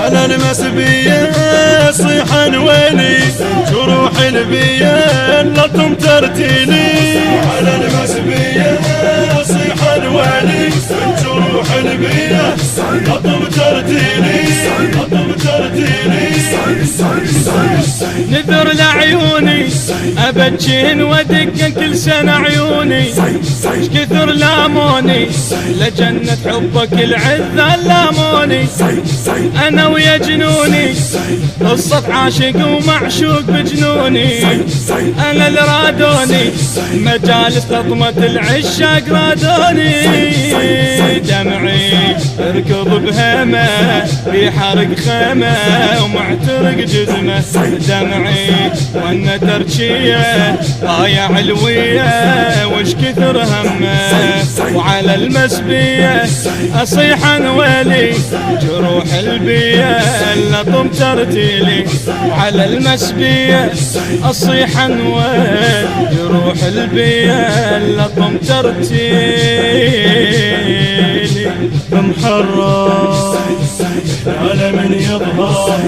على المسبية صيحا ويلي جروح البيا لطم ترتيلي على المسبية صيحا ويلي جروح البيا لطم ترتيلي لطم ترتيلي نذر لعيوني ابجين ودق كل سنة عيوني كثر لاموني لجنة حبك العذة لاموني انا ويا جنوني قصة عاشق ومعشوق بجنوني انا اللي رادوني مجالس لطمة العشاق رادوني دمعي اركض بهمه في حرق خيمه ومعترق جزمه دمعي وانا ترشيه يا علويه وش كثر همه وعلى المسبيه اصيح عن ويلي جروح البيه لطم ترتيلي وعلى المسبيه اصيح عن ويلي جروح البيه لطم ترتيلي بمحرر على من يظهر